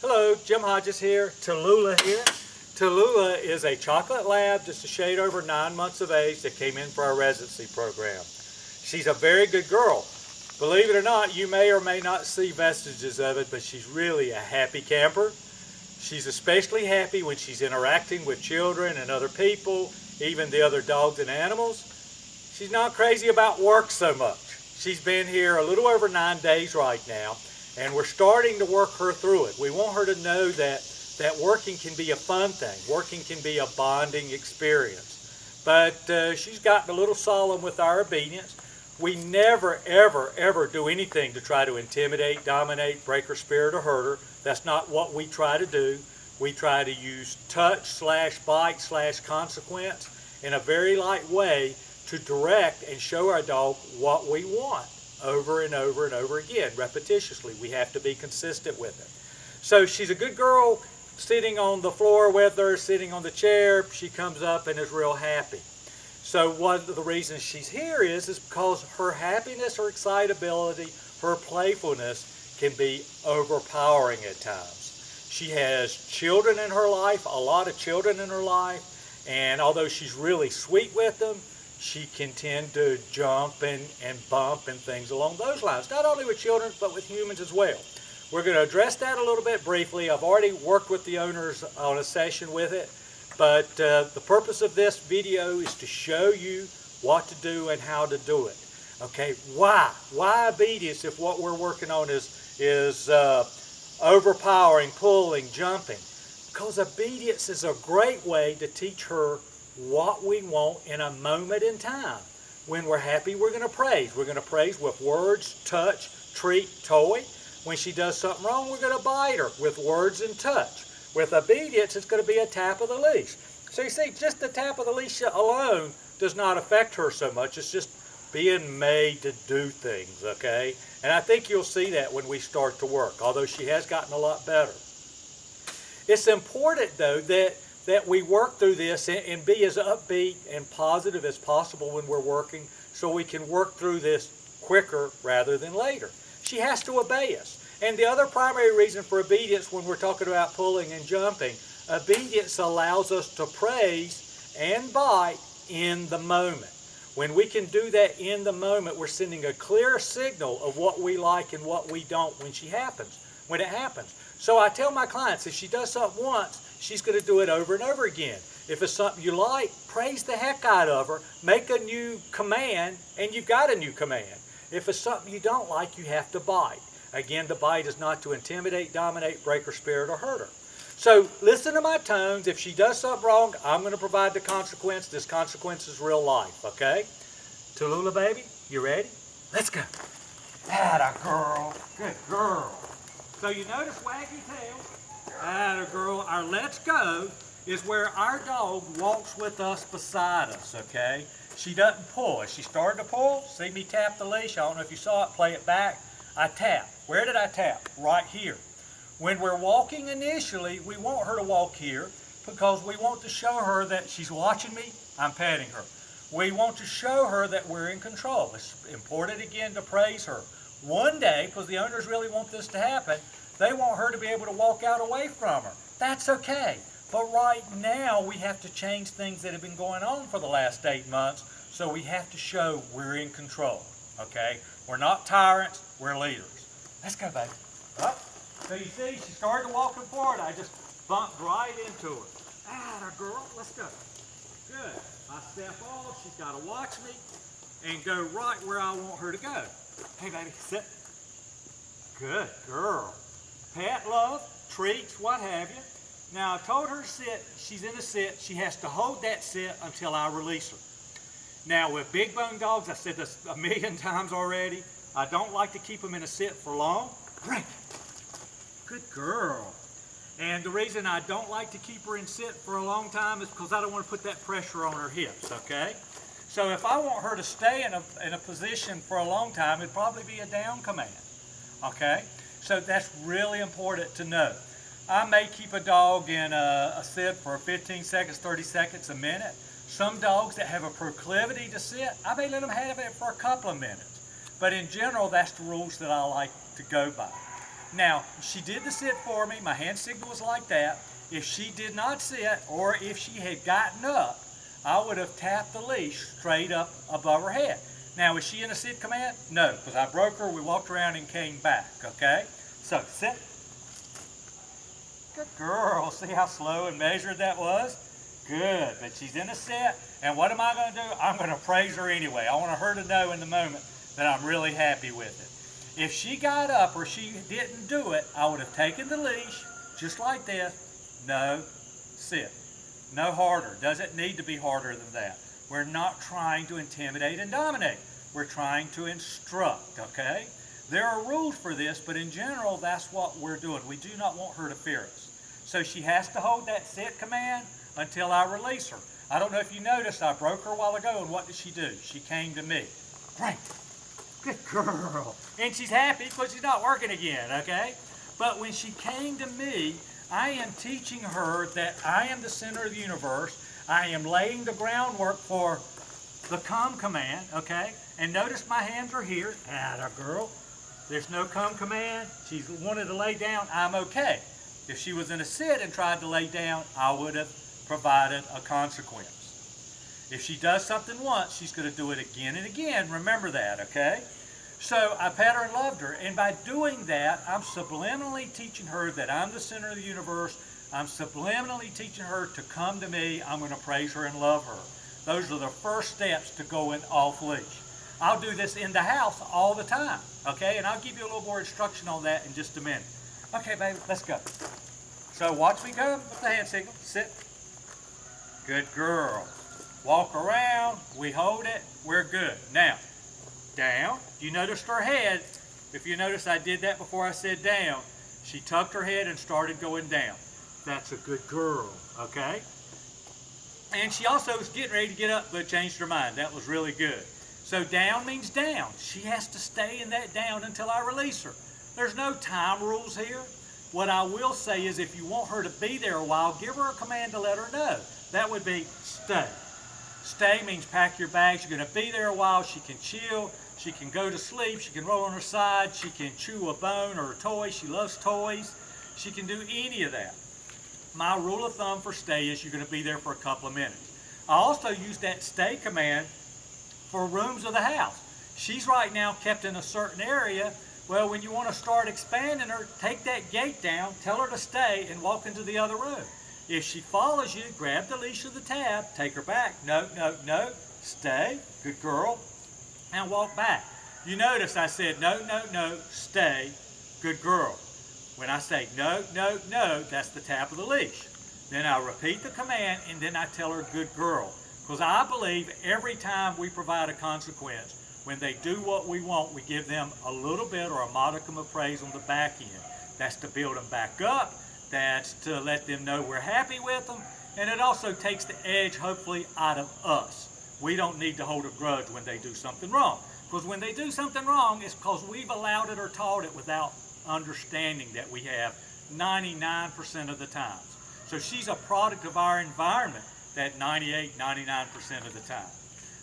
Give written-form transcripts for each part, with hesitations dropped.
Hello, Jim Hodges here, Tallulah here. Tallulah is a chocolate lab just a shade over 9 months of age that came in for our residency program. She's a very good girl. Believe it or not, you may or may not see vestiges of it, but she's really a happy camper. She's especially happy when she's interacting with children and other people, even the other dogs and animals. She's not crazy about work so much. She's been here a little over 9 days right now, and we're starting to work her through it. We want her to know that working can be a fun thing. Working can be a bonding experience. But she's gotten a little solemn with our obedience. We never, ever, ever do anything to try to intimidate, dominate, break her spirit, or hurt her. That's not what we try to do. We try to use touch / bite / consequence in a very light way to direct and show our dog what we want over and over and over again, repetitiously. We have to be consistent with it. So she's a good girl sitting on the floor with her, sitting on the chair. She comes up and is real happy. So one of the reasons she's here is because her happiness, her excitability, her playfulness can be overpowering at times. She has children in her life, a lot of children in her life, and although she's really sweet with them, she can tend to jump and bump and things along those lines, not only with children, but with humans as well. We're going to address that a little bit briefly. I've already worked with the owners on a session with it, but the purpose of this video is to show you what to do and how to do it. Okay, why? Why obedience if what we're working on is overpowering, pulling, jumping? Because obedience is a great way to teach her what we want in a moment in time. When we're happy, we're going to praise. We're going to praise with words, touch, treat, toy. When she does something wrong, we're going to bite her with words and touch. With obedience, it's going to be a tap of the leash. So you see, just the tap of the leash alone does not affect her so much. It's just being made to do things, okay? And I think you'll see that when we start to work, although she has gotten a lot better. It's important, though, that we work through this and be as upbeat and positive as possible when we're working, so we can work through this quicker rather than later. She has to obey us. And the other primary reason for obedience when we're talking about pulling and jumping, obedience allows us to praise and bite in the moment. When we can do that in the moment, we're sending a clear signal of what we like and what we don't when it happens. So I tell my clients, if she does something once, she's going to do it over and over again. If it's something you like, praise the heck out of her, make a new command, and you've got a new command. If it's something you don't like, you have to bite. Again, the bite is not to intimidate, dominate, break her spirit, or hurt her. So listen to my tones. If she does something wrong, I'm going to provide the consequence. This consequence is real life, okay? Tallulah, baby, you ready? Let's go. Atta girl. Good girl. So you notice waggy tail. Atta girl. Our let's go is where our dog walks with us beside us, okay? She doesn't pull. As she started to pull, see me tap the leash. I don't know if you saw it. Play it back. I tap. Where did I tap? Right here. When we're walking initially, we want her to walk here because we want to show her that she's watching me. I'm patting her. We want to show her that we're in control. It's important again to praise her. One day, because the owners really want this to happen, they want her to be able to walk out away from her. That's okay. But right now, we have to change things that have been going on for the last 8 months, so we have to show we're in control, okay? We're not tyrants, we're leaders. Let's go, baby. Up. So you see, she started walking forward. I just bumped right into her. Atta girl, let's go. Good. I step off, she's got to watch me and go right where I want her to go. Hey, baby, sit. Good girl. Pat, love, treats, what have you. Now, I told her to sit. She's in a sit. She has to hold that sit until I release her. Now, with big bone dogs, I said this a million times already, I don't like to keep them in a sit for long. Great. Good girl. And the reason I don't like to keep her in sit for a long time is because I don't want to put that pressure on her hips, okay? So if I want her to stay in a position for a long time, it'd probably be a down command, okay? So that's really important to know. I may keep a dog in a sit for 15 seconds, 30 seconds, a minute. Some dogs that have a proclivity to sit, I may let them have it for a couple of minutes. But in general, that's the rules that I like to go by. Now, she did the sit for me. My hand signal was like that. If she did not sit, or if she had gotten up, I would have tapped the leash straight up above her head. Now, is she in a sit command? No, because I broke her, we walked around and came back, okay? So, sit. Good girl. See how slow and measured that was? Good, but she's in a sit, and what am I going to do? I'm going to praise her anyway. I want her to know in the moment that I'm really happy with it. If she got up or she didn't do it, I would have taken the leash, just like this. No, sit. No harder. Doesn't need to be harder than that. We're not trying to intimidate and dominate. We're trying to instruct, okay? There are rules for this, but in general, that's what we're doing. We do not want her to fear us. So she has to hold that sit command until I release her. I don't know if you noticed, I broke her a while ago, and what did she do? She came to me. Great. Good girl. And she's happy because she's not working again, okay? But when she came to me, I am teaching her that I am the center of the universe. I am laying the groundwork for the come command, okay? And notice my hands are here. Atta girl. There's no come command. She wanted to lay down. I'm okay. If she was in a sit and tried to lay down, I would have provided a consequence. If she does something once, she's going to do it again and again. Remember that, okay? So I pet her and loved her, and by doing that, I'm subliminally teaching her that I'm the center of the universe. I'm subliminally teaching her to come to me. I'm going to praise her and love her. Those are the first steps to going off-leash. I'll do this in the house all the time, okay? And I'll give you a little more instruction on that in just a minute. Okay, baby, let's go. So watch me go with the hand signal. Sit. Good girl. Walk around. We hold it. We're good. Now, down. You noticed her head. If you notice, I did that before I said down. She tucked her head and started going down. That's a good girl, okay? And she also was getting ready to get up, but changed her mind. That was really good. So down means down. She has to stay in that down until I release her. There's no time rules here. What I will say is if you want her to be there a while, give her a command to let her know. That would be stay. Stay means pack your bags. You're going to be there a while. She can chill. She can go to sleep. She can roll on her side. She can chew a bone or a toy. She loves toys. She can do any of that. My rule of thumb for stay is you're going to be there for a couple of minutes. I also use that stay command for rooms of the house. She's right now kept in a certain area. Well, when you want to start expanding her, take that gate down, tell her to stay, and walk into the other room. If she follows you, grab the leash of the tab, take her back. No, no, no, stay, good girl, and walk back. You notice I said no, no, no, stay, good girl. When I say no, no, no, that's the tap of the leash. Then I repeat the command, and then I tell her good girl. Because I believe every time we provide a consequence, when they do what we want, we give them a little bit or a modicum of praise on the back end. That's to build them back up. That's to let them know we're happy with them. And it also takes the edge, hopefully, out of us. We don't need to hold a grudge when they do something wrong. Because when they do something wrong, it's because we've allowed it or taught it without understanding that we have 99% of the times. So she's a product of our environment that 98, 99% of the time.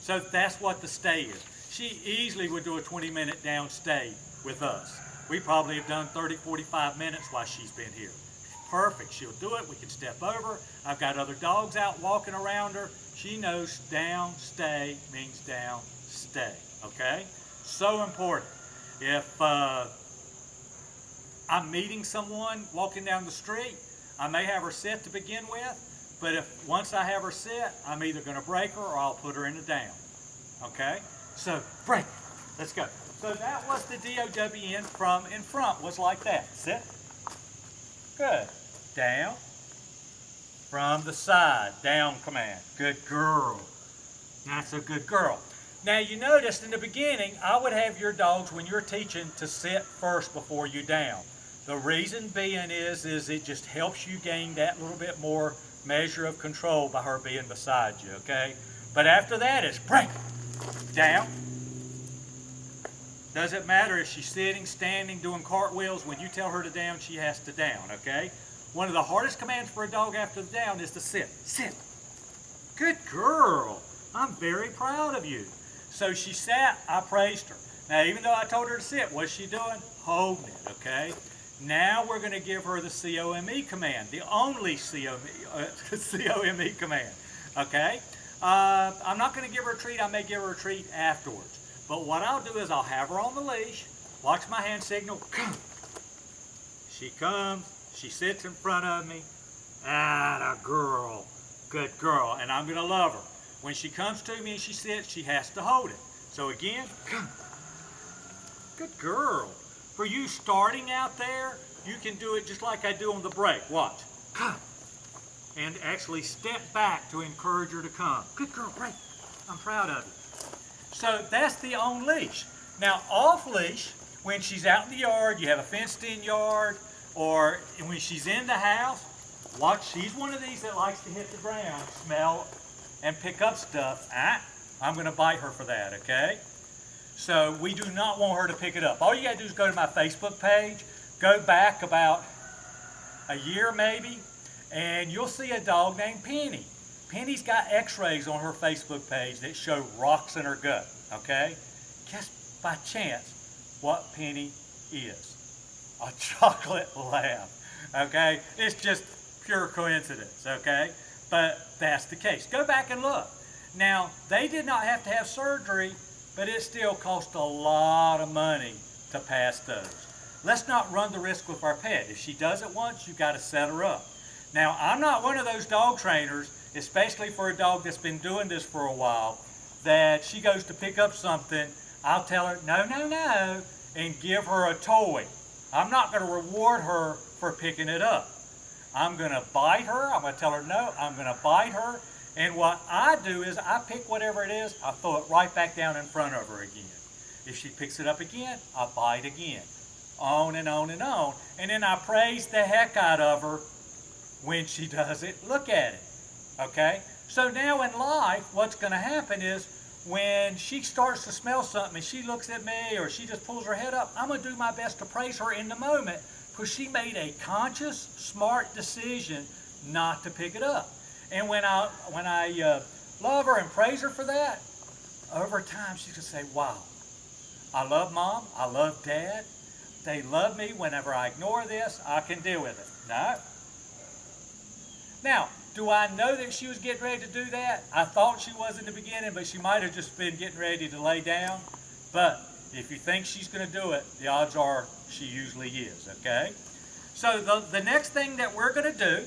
So that's what the stay is. She easily would do a 20-minute down stay with us. We probably have done 30, 45 minutes while she's been here. Perfect. She'll do it. We can step over. I've got other dogs out walking around her. She knows down, stay means down, stay. Okay? So important. If I'm meeting someone walking down the street, I may have her sit to begin with, but if once I have her sit, I'm either going to break her or I'll put her in a down. Okay? So, break. Let's go. So that was the DOWN from in front was like that. Sit. Good. Down. From the side. Down command. Good girl. That's a good girl. Now you noticed in the beginning, I would have your dogs when you're teaching to sit first before you down. The reason being is it just helps you gain that little bit more measure of control by her being beside you, okay? But after that is break. Down. Doesn't matter if she's sitting, standing, doing cartwheels. When you tell her to down, she has to down, okay? One of the hardest commands for a dog after the down is to sit. Sit. Good girl. I'm very proud of you. So she sat, I praised her. Now, even though I told her to sit, what's she doing? Holding it, okay? Now we're going to give her the COME command, the only COME command, okay? I'm not going to give her a treat. I may give her a treat afterwards. But what I'll do is I'll have her on the leash, watch my hand signal, come. She comes, she sits in front of me, atta girl, good girl, and I'm going to love her. When she comes to me and she sits, she has to hold it. So again, come. Good girl. For you starting out there, you can do it just like I do on the break. Watch. Come. And actually step back to encourage her to come. Good girl, great. I'm proud of you. So that's the on leash. Now off leash, when she's out in the yard, you have a fenced in yard, or when she's in the house, watch, she's one of these that likes to hit the ground, smell, and pick up stuff. I'm going to bite her for that, okay? So we do not want her to pick it up. All you got to do is go to my Facebook page, go back about a year maybe, and you'll see a dog named Penny. Penny's got x-rays on her Facebook page that show rocks in her gut, okay? Guess by chance what Penny is. A chocolate lab, okay? It's just pure coincidence, okay? But that's the case. Go back and look. Now, they did not have to have surgery, but it still cost a lot of money to pass those. Let's not run the risk with our pet. If she does it once, you've got to set her up. Now, I'm not one of those dog trainers, especially for a dog that's been doing this for a while, that she goes to pick up something, I'll tell her, no, no, no, and give her a toy. I'm not going to reward her for picking it up. I'm going to bite her. I'm going to tell her no. I'm going to bite her. And what I do is I pick whatever it is, I throw it right back down in front of her again. If she picks it up again, I bite again. On and on and on. And then I praise the heck out of her when she does it. Look at it. Okay? So now in life, what's going to happen is when she starts to smell something and she looks at me or she just pulls her head up, I'm going to do my best to praise her in the moment because she made a conscious, smart decision not to pick it up. And when I love her and praise her for that, over time she's going to say, wow, I love Mom, I love Dad, they love me. Whenever I ignore this, I can deal with it. No. Now, do I know that she was getting ready to do that? I thought she was in the beginning, but she might have just been getting ready to lay down. But if you think she's going to do it, the odds are she usually is, okay? So the next thing that we're going to do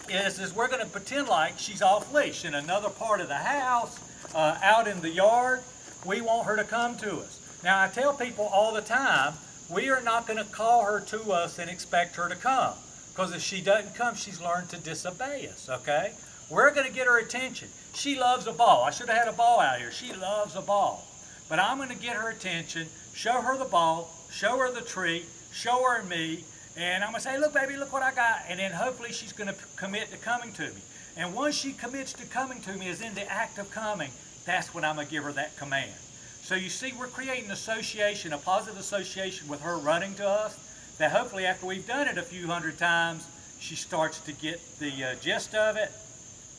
is we're going to pretend like she's off leash in another part of the house, out in the yard. We want her to come to us. Now, I tell people all the time, we are not going to call her to us and expect her to come. Because if she doesn't come, she's learned to disobey us, okay? We're going to get her attention. She loves a ball. I should have had a ball out here. She loves a ball. But I'm going to get her attention, show her the ball, show her the treat, show her me, and I'm going to say, look, baby, look what I got. And then hopefully she's going to commit to coming to me. And once she commits to coming to me, is in the act of coming, that's when I'm going to give her that command. So you see, we're creating an association, a positive association with her running to us, that hopefully after we've done it a few hundred times, she starts to get the gist of it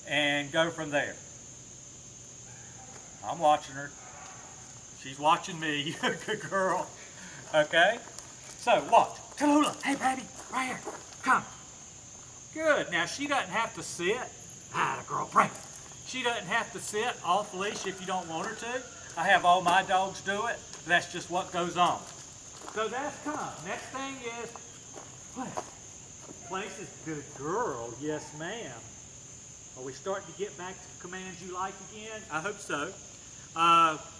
and go from there. I'm watching her. She's watching me. Good girl. Okay? So, watch. Tallulah, hey baby, right here. Come. Good. Now, she doesn't have to sit. Ah, the girl, break. She doesn't have to sit off leash if you don't want her to. I have all my dogs do it. That's just what goes on. So that's come. Next thing is, place is good girl. Yes, ma'am. Are we starting to get back to commands you like again? I hope so.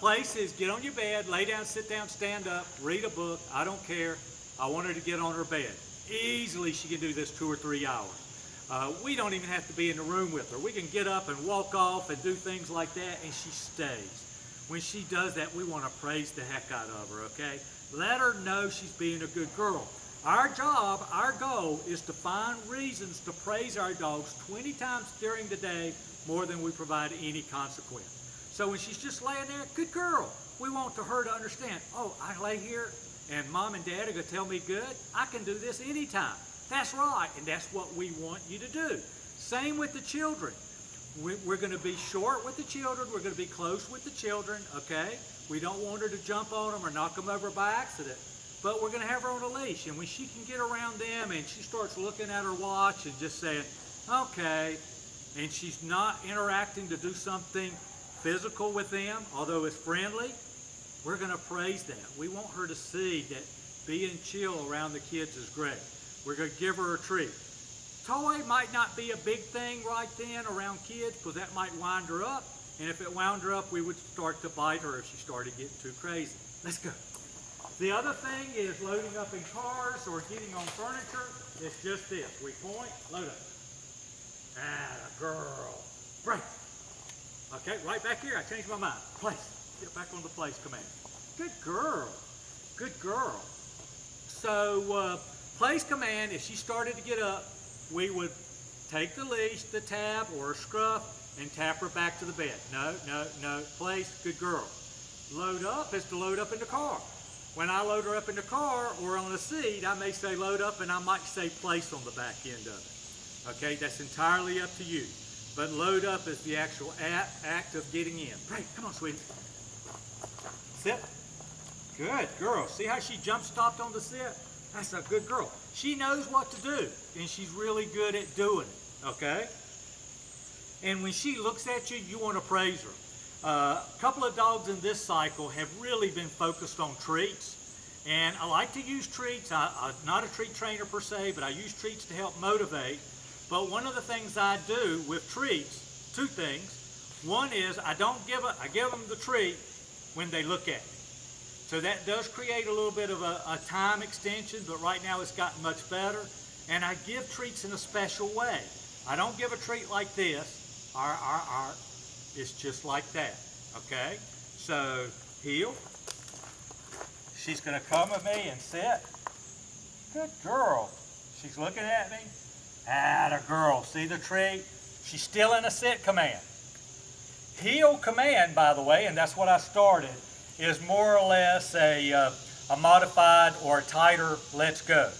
Place is get on your bed, lay down, sit down, stand up, read a book. I don't care. I want her to get on her bed. Easily she can do this 2 or 3 hours. We don't even have to be in the room with her. We can get up and walk off and do things like that, and she stays. When she does that, we want to praise the heck out of her, okay? Let her know she's being a good girl. Our job, our goal, is to find reasons to praise our dogs 20 times during the day more than we provide any consequence. So when she's just laying there, good girl, we want her to understand, oh, I lay here and Mom and Dad are going to tell me good. I can do this anytime. That's right, and that's what we want you to do. Same with the children. We're going to be short with the children. We're going to be close with the children, okay? We don't want her to jump on them or knock them over by accident. but we're going to have her on a leash. And when she can get around them and she starts looking at her watch and just saying, okay, and she's not interacting to do something physical with them, although it's friendly, we're going to praise that. We want her to see that being chill around the kids is great. We're going to give her a treat. Toy might not be a big thing right then around kids, because that might wind her up. And if it wound her up, we would start to bite her if she started getting too crazy. Let's go. The other thing is loading up in cars or getting on furniture. It's just this. We point, load up. Atta girl. Break. Okay, right back here. I changed my mind. Place. Get back on the place command. Good girl. Good girl. So, place command, if she started to get up, we would take the leash, the tab, or a scruff, and tap her back to the bed. No, no, no. Place. Good girl. Load up is to load up in the car. When I load her up in the car or on the seat, I may say load up and I might say place on the back end of it. Okay, that's entirely up to you. But load up is the actual act of getting in. Great, come on, sweetie. Sit. Good girl. See how she jump-stopped on the sit? That's a good girl. She knows what to do, and she's really good at doing it, okay? And when she looks at you, you want to praise her. A couple of dogs in this cycle have really been focused on treats, and I like to use treats. I'm not a treat trainer per se, but I use treats to help motivate. But one of the things I do with treats, two things. One is I give them the treat when they look at me. So that does create a little bit of a time extension, but right now it's gotten much better. And I give treats in a special way. I don't give a treat like this. It's just like that, okay? So, heel. She's going to come with me and sit. Good girl. She's looking at me. Atta girl. See the treat? She's still in a sit command. Heel command, by the way, and that's what I started, is more or less a modified or a tighter let's go.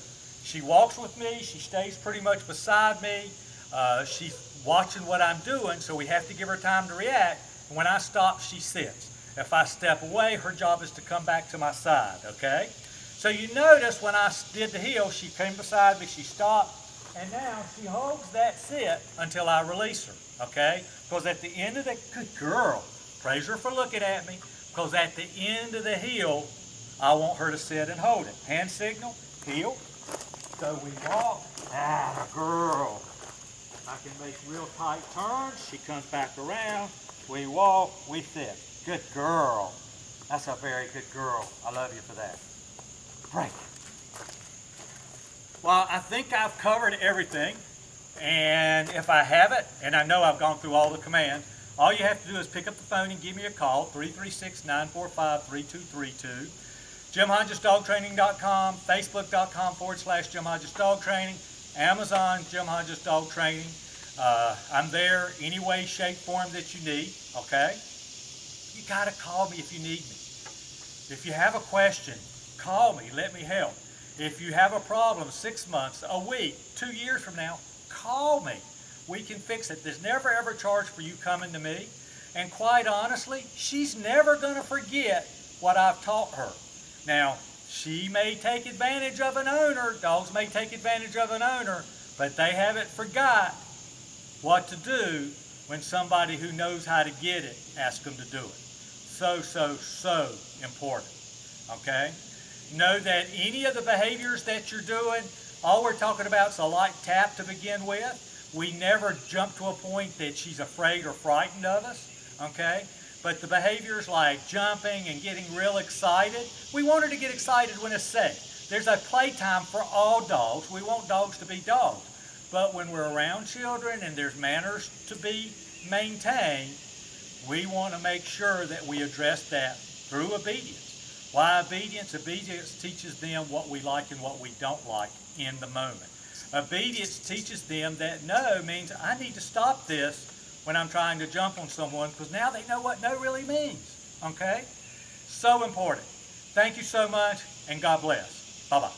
She walks with me. She stays pretty much beside me. She's watching what I'm doing, so we have to give her time to react. And when I stop, she sits. If I step away, her job is to come back to my side, okay? So you notice when I did the heel, she came beside me, she stopped, and now she holds that sit until I release her, okay? Because at the end of the, good girl, praise her for looking at me, because at the end of the heel, I want her to sit and hold it. Hand signal, heel. So we walk, atta girl. I can make real tight turns. She comes back around. We walk, we sit. Good girl. That's a very good girl. I love you for that. Break. Well, I think I've covered everything. And if I haven't, and I know I've gone through all the commands, all you have to do is pick up the phone and give me a call, 336-945-3232. JimHodgesDogTraining.com, Facebook.com/Jim Hodges Dog Training, Amazon, Jim Hodges Dog Training. I'm there any way, shape, form that you need, okay? You got to call me if you need me. If you have a question, call me, let me help. If you have a problem 6 months, a week, 2 years from now, call me. We can fix it. There's never ever charge for you coming to me. And quite honestly, she's never going to forget what I've taught her. Now, she may take advantage of an owner, dogs may take advantage of an owner, but they haven't forgot what to do when somebody who knows how to get it asks them to do it. So, so, so important, okay? Know that any of the behaviors that you're doing, all we're talking about is a light tap to begin with. We never jump to a point that she's afraid or frightened of us, okay? But the behaviors like jumping and getting real excited, we want her to get excited when it's safe. There's a playtime for all dogs. We want dogs to be dogs. But when we're around children and there's manners to be maintained, we want to make sure that we address that through obedience. Why obedience? Obedience teaches them what we like and what we don't like in the moment. Obedience teaches them that no means I need to stop this when I'm trying to jump on someone, because now they know what no really means, okay? So important. Thank you so much, and God bless. Bye-bye.